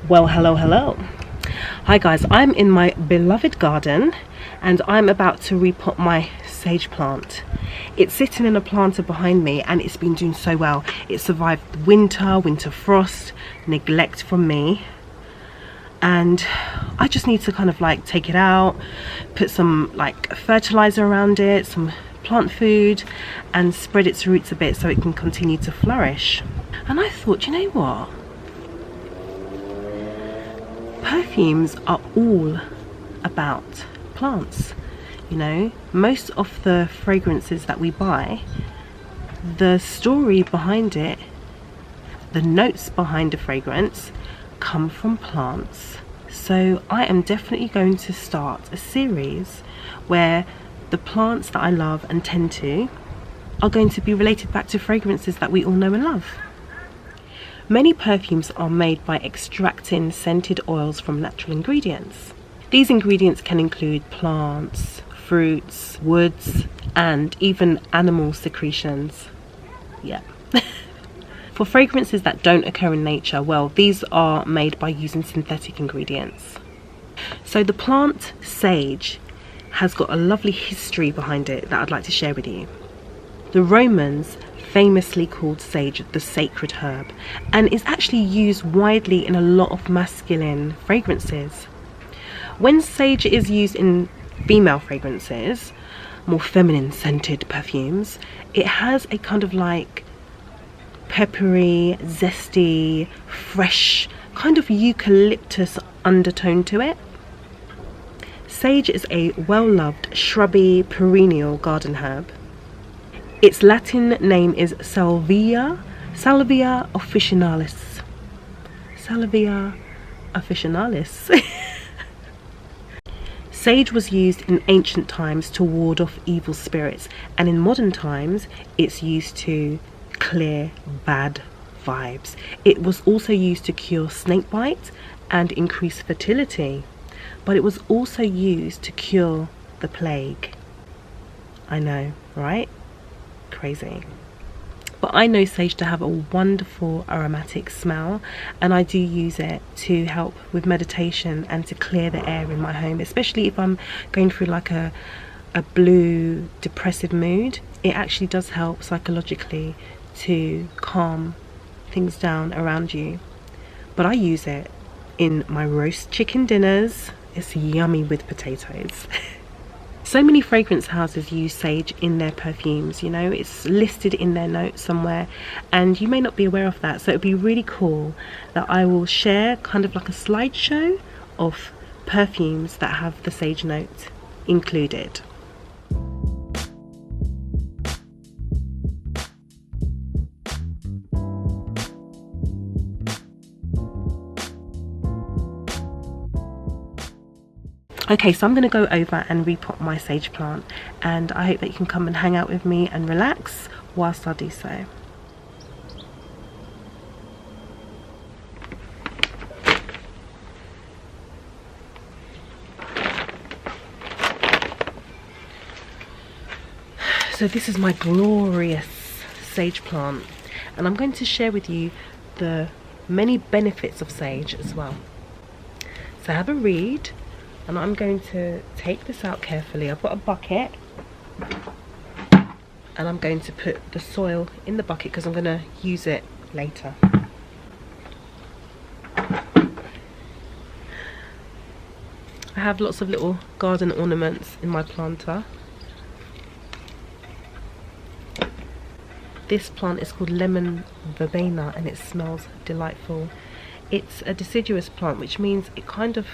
Well, hello. Hi guys, I'm in my beloved garden and I'm about to repot my sage plant. It's sitting in a planter behind me and it's been doing so well. It survived winter frost, neglect from me, and I just need to kind of like take it out, put some like fertilizer around it, some plant food, and spread its roots a bit so it can continue to flourish. And I thought, you know what? Perfumes are all about plants. You know, most of the fragrances that we buy, the story behind it, the notes behind the fragrance come from plants. So I am definitely going to start a series where the plants that I love and tend to are going to be related back to fragrances that we all know and love. Many perfumes are made by extracting scented oils from natural ingredients. These ingredients can include plants, fruits, woods, and even animal secretions. Yeah. For fragrances that don't occur in nature, well, these are made by using synthetic ingredients. So the plant sage has got a lovely history behind it that I'd like to share with you. The Romans famously called sage the sacred herb and is actually used widely in a lot of masculine fragrances. When sage is used in female fragrances, more feminine scented perfumes, it has a kind of like peppery, zesty, fresh, kind of eucalyptus undertone to it. Sage is a well-loved shrubby perennial garden herb. Its Latin name is Salvia officinalis. Salvia officinalis. Sage was used in ancient times to ward off evil spirits, and in modern times it's used to clear bad vibes. It was also used to cure snakebite and increase fertility, but it was also used to cure the plague. I know, right? Crazy. But I know sage to have a wonderful aromatic smell, and I do use it to help with meditation and to clear the air in my home, especially if I'm going through like a blue depressive mood. It actually does help psychologically to calm things down around you. But I use it in my roast chicken dinners. It's yummy with potatoes. So many fragrance houses use sage in their perfumes, you know, it's listed in their notes somewhere, and you may not be aware of that. So it'd be really cool that I will share kind of like a slideshow of perfumes that have the sage note included. Okay, so I'm going to go over and repot my sage plant, and I hope that you can come and hang out with me and relax whilst I do so. So this is my glorious sage plant, and I'm going to share with you the many benefits of sage as well. So have a read. And I'm going to take this out carefully. I've got a bucket and I'm going to put the soil in the bucket because I'm going to use it later. I have lots of little garden ornaments in my planter. This plant is called lemon verbena and it smells delightful. It's a deciduous plant, which means it kind of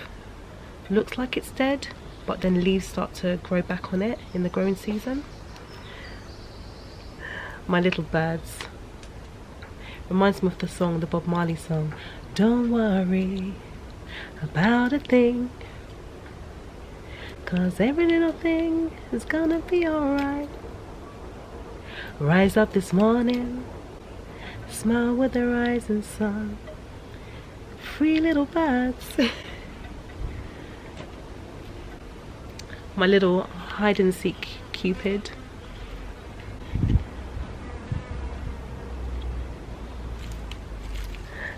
looks like it's dead, but then leaves start to grow back on it in the growing season. My little birds. Reminds me of the song, the Bob Marley song. Don't worry about a thing, 'cause every little thing is gonna be alright. Rise up this morning, smile with the rising sun. Free little birds. My little hide and seek cupid.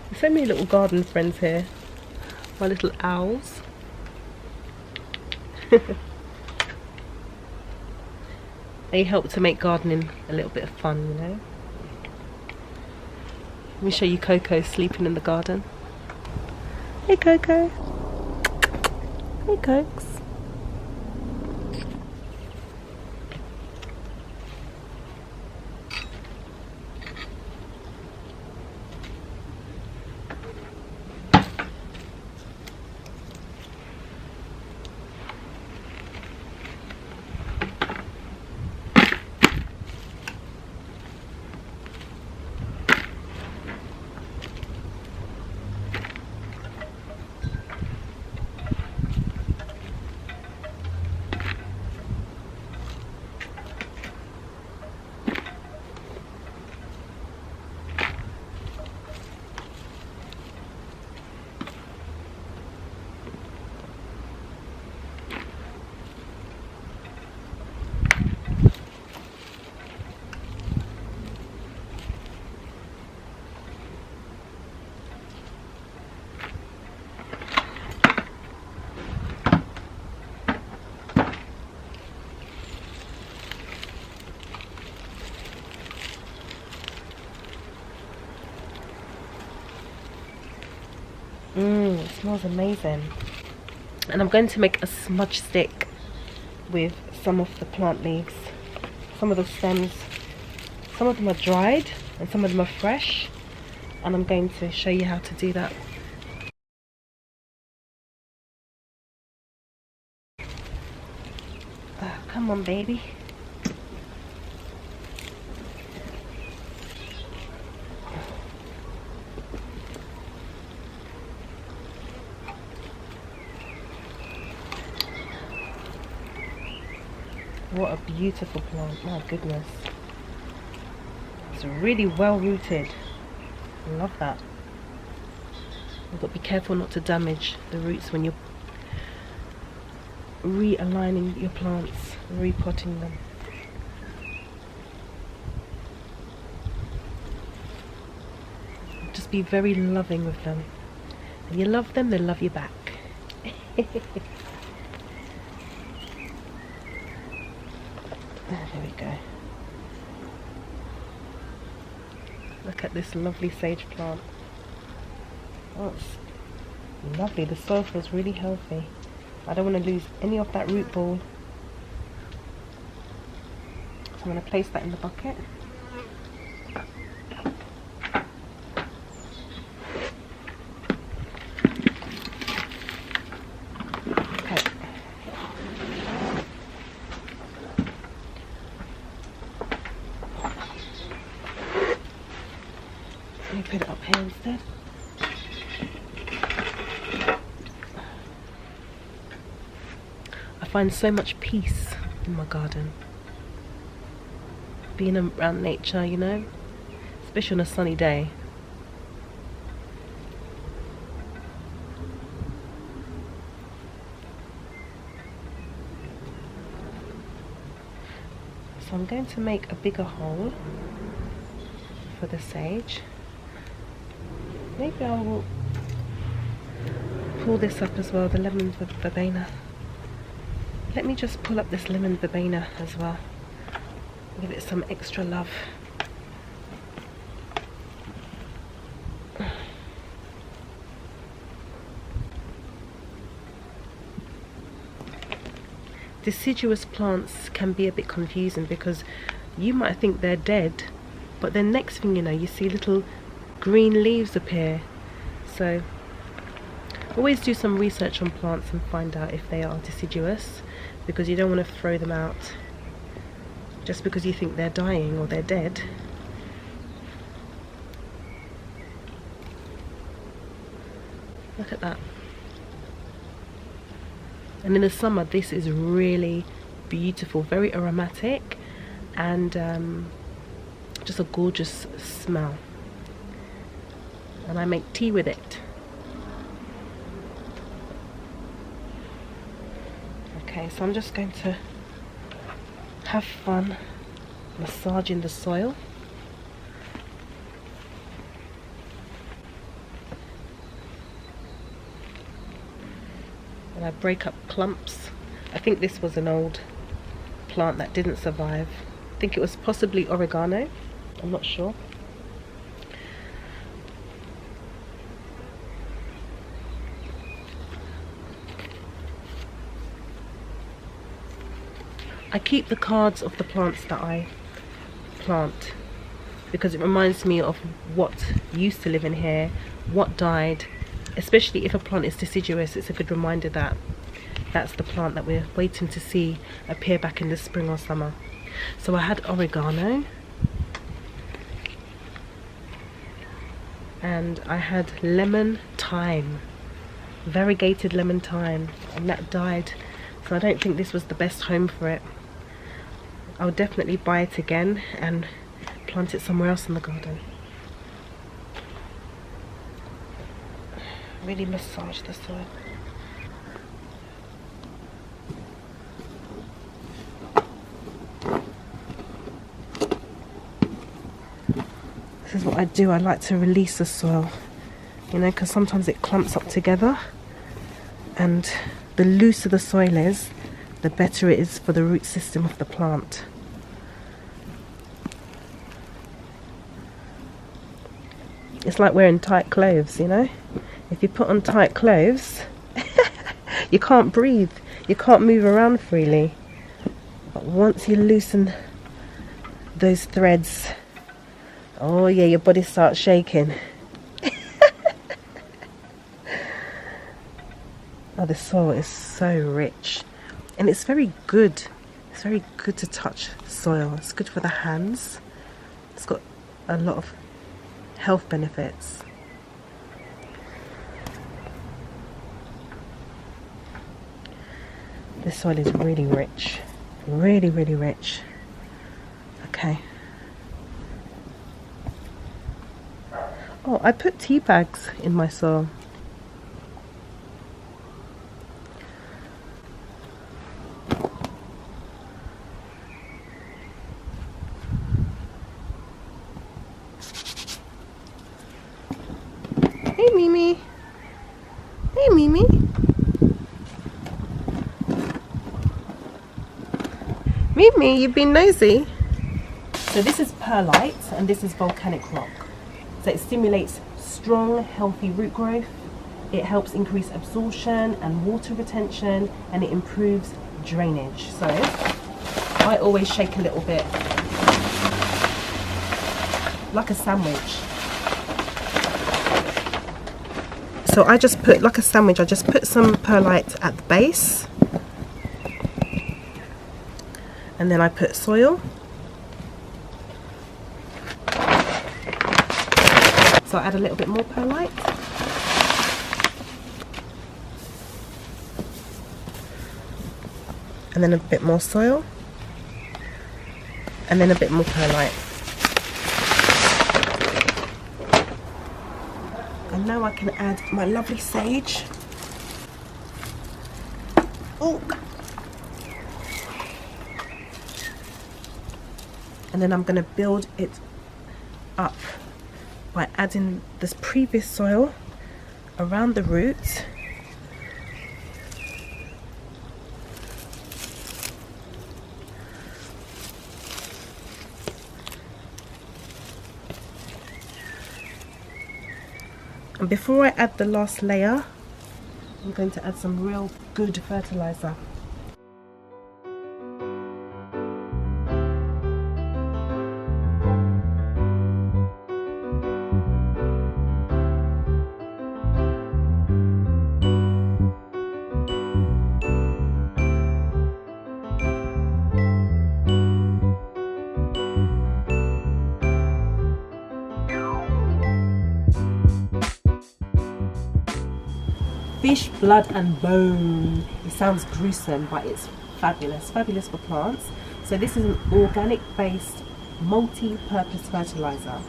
There's so many little garden friends here. My little owls. They help to make gardening a little bit of fun, you know. Let me show you Coco sleeping in the garden. Hey Coco. Hey Cokes. It smells amazing. And I'm going to make a smudge stick with some of the plant leaves. Some of the stems, some of them are dried and some of them are fresh. And I'm going to show you how to do that. Come on, baby. What a beautiful plant, my goodness. It's really well rooted. I love that. You've got to be careful not to damage the roots when you're realigning your plants, repotting them. Just be very loving with them. And you love them, they love you back. There we go. Look at this lovely sage plant. Oh, it's lovely. The soil feels really healthy. I don't want to lose any of that root ball. So I'm going to place that in the bucket. Let me put it up here instead. I find so much peace in my garden. Being around nature, you know, especially on a sunny day. So I'm going to make a bigger hole for the sage. Maybe I will pull this up as well, the lemon verbena. Let me just pull up this lemon verbena as well. Give it some extra love. Deciduous plants can be a bit confusing because you might think they're dead, but then next thing you know, you see little green leaves appear. So always do some research on plants and find out if they are deciduous, because you don't want to throw them out just because you think they're dying or they're dead. Look at that. And in the summer this is really beautiful, very aromatic, and just a gorgeous smell. And I make tea with it. Okay, so I'm just going to have fun massaging the soil. and I break up clumps. I think this was an old plant that didn't survive. I think it was possibly oregano, I'm not sure. I keep the cards of the plants that I plant because it reminds me of what used to live in here, what died. Especially if a plant is deciduous, it's a good reminder that that's the plant that we're waiting to see appear back in the spring or summer. So I had oregano, and I had lemon thyme, variegated lemon thyme, and that died. So I don't think this was the best home for it. I'll definitely buy it again and plant it somewhere else in the garden. Really massage the soil. This is what I do. I like to release the soil, you know, because sometimes it clumps up together, and the looser the soil is, the better it is for the root system of the plant. It's like wearing tight clothes, you know. If you put on tight clothes, you can't breathe, you can't move around freely. But once you loosen those threads, oh yeah, your body starts shaking. Oh, the soil is so rich, and it's very good. It's very good to touch soil. It's good for the hands. It's got a lot of health benefits. This soil is really rich, really, really rich. Okay. Oh, I put tea bags in my soil. Hey, Mimi. Hey, Mimi. Mimi, you've been nosy. So this is perlite and this is volcanic rock. So it stimulates strong, healthy root growth. It helps increase absorption and water retention, and it improves drainage. So I always shake a little bit, like a sandwich. So I just put, like a sandwich, I just put some perlite at the base, and then I put soil. So I add a little bit more perlite. And then a bit more soil. And then a bit more perlite. And now I can add my lovely sage. Oh. And then I'm going to build it up by adding this previous soil around the roots. And before I add the last layer, I'm going to add some real good fertilizer. Fish, blood and bone. It sounds gruesome, but it's fabulous. Fabulous for plants. So this is an organic based multi-purpose fertilizer,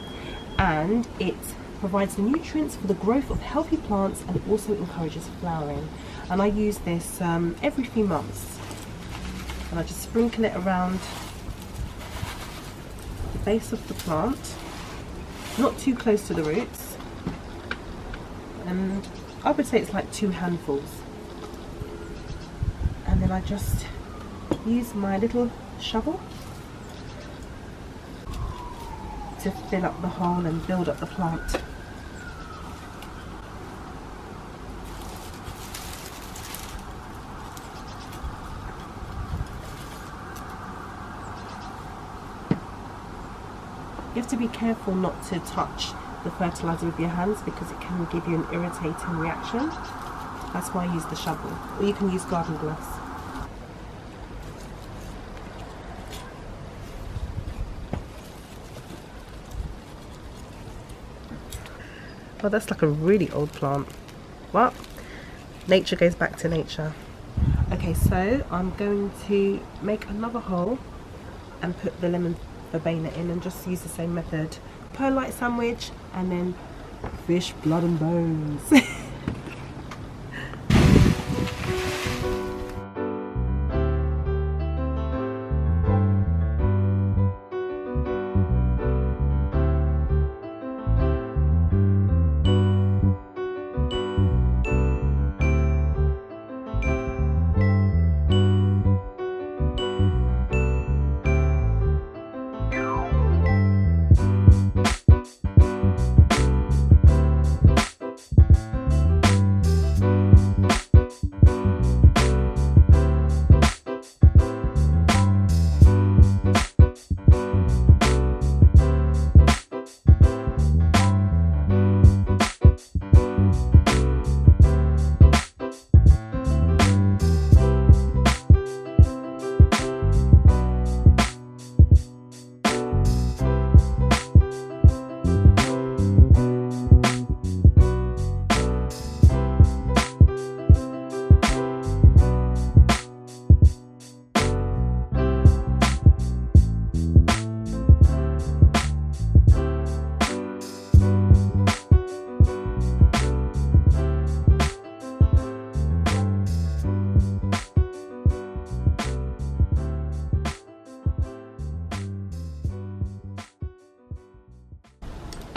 and it provides the nutrients for the growth of healthy plants and also encourages flowering. And I use this every few months, and I just sprinkle it around the base of the plant, not too close to the roots, and I would say it's like 2 handfuls. then I just use my little shovel to fill up the hole and build up the plant. You have to be careful not to touch the fertilizer with your hands because it can give you an irritating reaction. That's why I use the shovel, or you can use garden gloves. Oh, that's like a really old plant. Well, nature goes back to nature. Okay, so I'm going to make another hole and put the lemon verbena in and just use the same method. Perlite sandwich and then fish, blood and bones.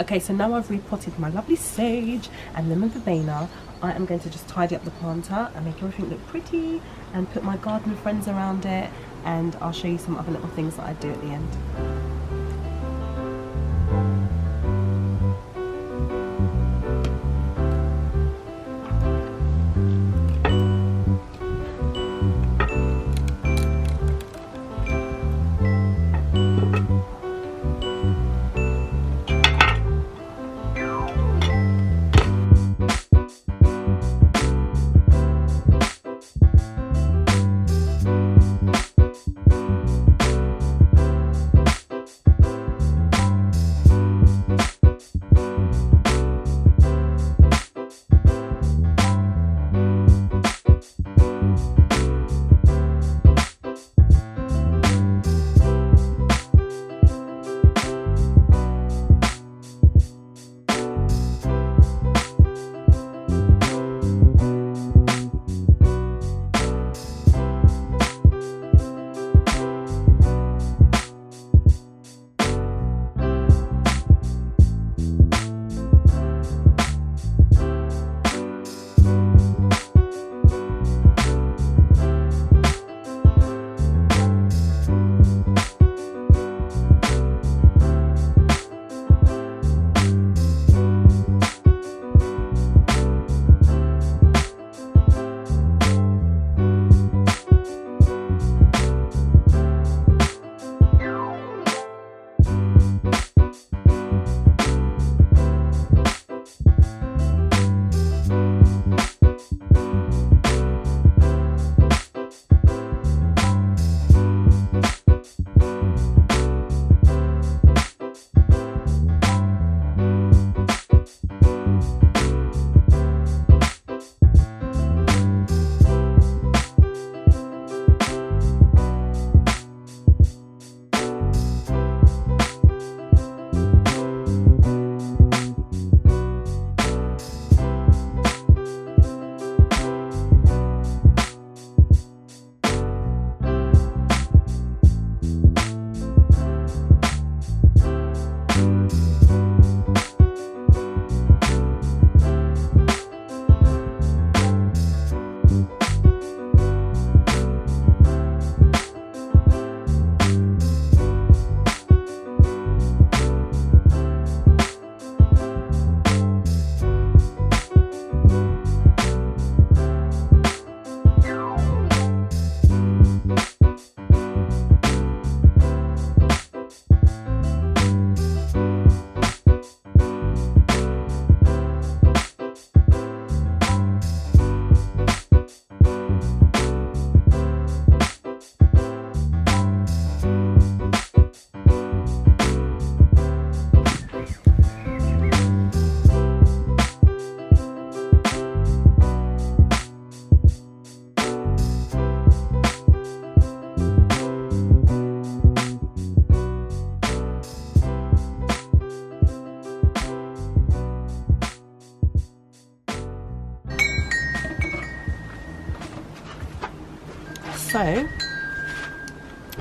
Okay, so now I've repotted my lovely sage and lemon verbena. I am going to just tidy up the planter and make everything look pretty and put my garden friends around it, and I'll show you some other little things that I do at the end.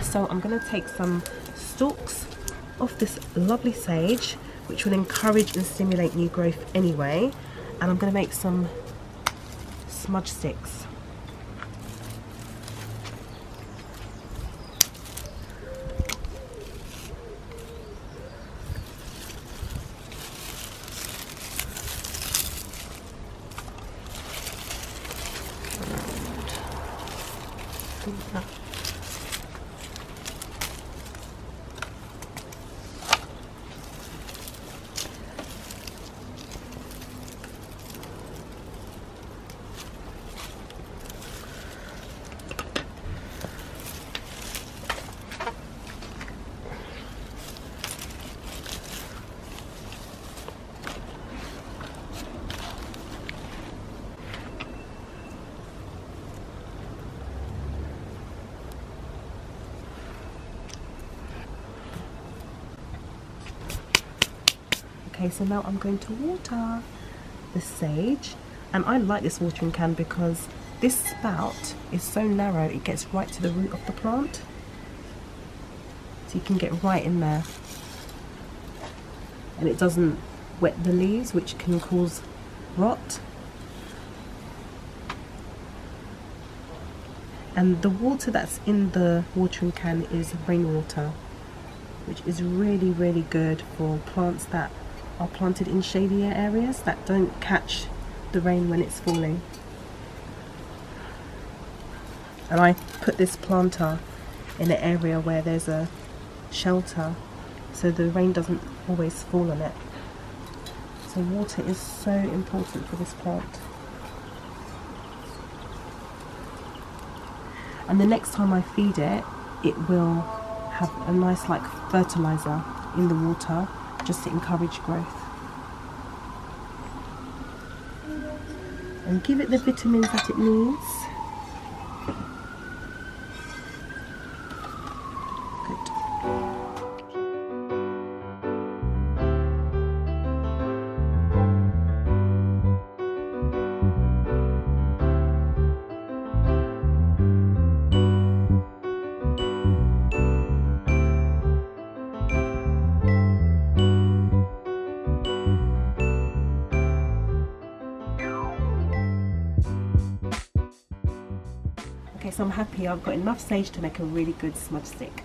So I'm going to take some stalks of this lovely sage, which will encourage and stimulate new growth anyway, and I'm going to make some smudge sticks. Okay, so now I'm going to water the sage, and I like this watering can because this spout is so narrow it gets right to the root of the plant, so you can get right in there, and it doesn't wet the leaves, which can cause rot. And the water that's in the watering can is rainwater, which is really, really good for plants that are planted in shadier areas that don't catch the rain when it's falling. And I put this planter in an area where there's a shelter, so the rain doesn't always fall on it. So water is so important for this plant. And the next time I feed it, it will have a nice like fertilizer in the water, just to encourage growth. And give it the vitamins that it needs. Okay, so I'm happy I've got enough sage to make a really good smudge stick.